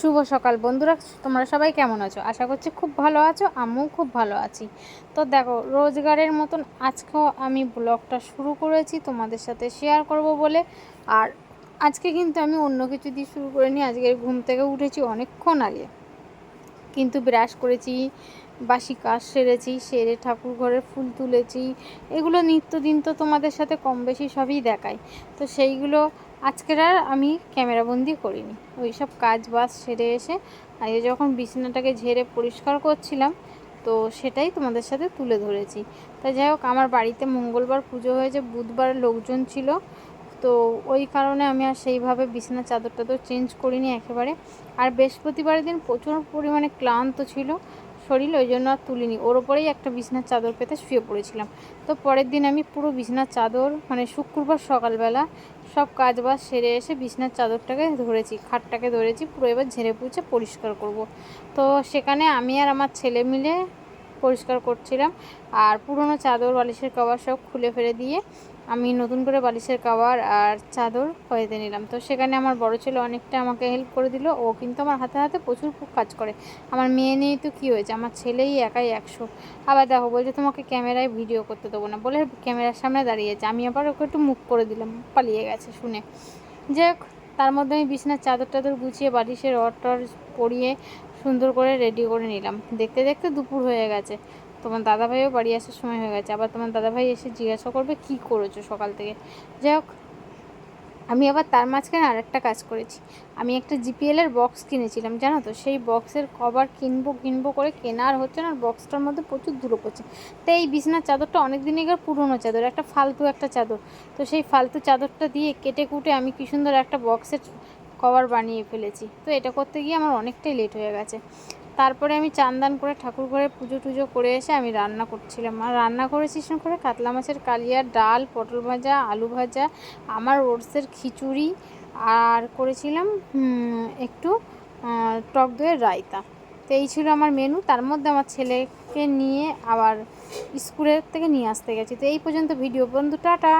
শুভ সকাল বন্ধুরা, তোমরা সবাই কেমন আছো? আশা করছি খুব ভালো আছো। আমিও খুব ভালো আছি। তো দেখো, রোজগারের মতন আজকেও আমি ব্লগটা শুরু করেছি তোমাদের সাথে শেয়ার করব বলে। আর আজকে কিন্তু আমি অন্য কিছু দিয়ে শুরু করিনি। আজকে ঘুম থেকে উঠেছি অনেকক্ষণ আগে, কিন্তু ব্রাশ করেছি, বাসি কাজ সেরেছি, সেরে ঠাকুর ঘরের ফুল তুলেছি। এগুলো নিত্যদিন তো তোমাদের সাথে কম বেশি সবই দেখাই। তো সেইগুলো আজকের আর আমি ক্যামেরাবন্দি করিনি। ওই সব কাজ বাজ সেরে এসে আগে যখন বিছানাটাকে ঝেড়ে পরিষ্কার করছিলাম, তো সেটাই তোমাদের সাথে তুলে ধরেছি। তা যাই হোক, আমার বাড়িতে মঙ্গলবার পুজো হয়েছে, বুধবার লোকজন ছিল, তো ওই কারণে আমি আর সেইভাবে বিছানার চাদরটা তো চেঞ্জ করিনি একেবারে। আর বৃহস্পতিবারের দিন প্রচুর পরিমাণে ক্লান্ত ছিল শরীর, ওই জন্য আর তুলিনি। ওর ওপরেই একটা বিছানার চাদর পেতে শুয়ে পড়েছিলাম। তো পরের দিন আমি পুরো বিছানার চাদর, মানে শুক্রবার সকালবেলা সব কাজ বাজ সেরে এসে বিছানার চাদরটাকে ধরেছি, খাটটাকে ধরেছি, পুরো এবার ঝেড়ে পুছে পরিষ্কার করব। তো সেখানে আমি আর আমার ছেলে মিলে পরিষ্কার করছিলাম। আর পুরনো চাদর বালিশের কভার সব খুলে ফেলে দিয়ে আমি নতুন করে বালিশের কভার আর চাদর পেতে নিলাম। তো সেখানে আমার বড় ছেলে অনেকটা আমাকে হেল্প করে দিল। ও কিন্তু আমার হাতে হাতে প্রচুর কাজ করে। আমার মেয়ে নেই তো কী হয়েছে, আমার ছেলেই একাই 100। আবার দেখো, বলছে তোমাকে ক্যামেরায় ভিডিও করতে দেবো না বলে ক্যামেরার সামনে দাঁড়িয়েছে। আমি আবার ওকে একটু মুখ করে দিলাম, পালিয়ে গেছে শুনে। যাই হোক, তার মধ্যে আমি বিছানার চাদর টাদর গুছিয়ে বালিশের টর পরিয়ে সুন্দর করে রেডি করে নিলাম। দেখতে দেখতে দুপুর হয়ে গেছে। তোমার দাদাভাইও বাড়ি আসার সময় হয়ে গেছে। আবার তোমার দাদাভাই এসে জিজ্ঞাসা করবে কী করেছো সকাল থেকে। যাই হোক, আমি আবার তার মাঝখানে আরেকটা কাজ করেছি। আমি একটা জিপিএলের বক্স কিনেছিলাম, জানো তো। সেই বক্সের কভার কিনবো করে কেনা আর হচ্ছে না। আর বক্সটার মধ্যে প্রচুর ধুলো পড়ছে। তো এই বিছানার চাদরটা অনেক দিন আগের পুরনো চাদর, একটা ফালতু একটা চাদর। তো সেই ফালতু চাদরটা দিয়ে কেটে কুটে আমি কী সুন্দর একটা বক্সের কভার বানিয়ে ফেলেছি। তো এটা করতে গিয়ে আমার অনেকটাই লেট হয়ে গেছে। তারপরে আমি চান দান করে ঠাকুর ঘরে পুজো টুজো করে এসে আমি রান্না করছিলাম। আর রান্না করেছি করে কাতলা মাছের কালিয়া, ডাল, পটল ভাজা, আলু ভাজা, আমার ওটসের খিচুড়ি, আর করেছিলাম একটু টক দইয়ের রায়তা। তো এই ছিল আমার মেনু। তার মধ্যে আমার ছেলেকে নিয়ে আবার স্কুলের থেকে নিয়ে আসতে গেছি। তো এই পর্যন্ত ভিডিও বন্ধু, টাটা।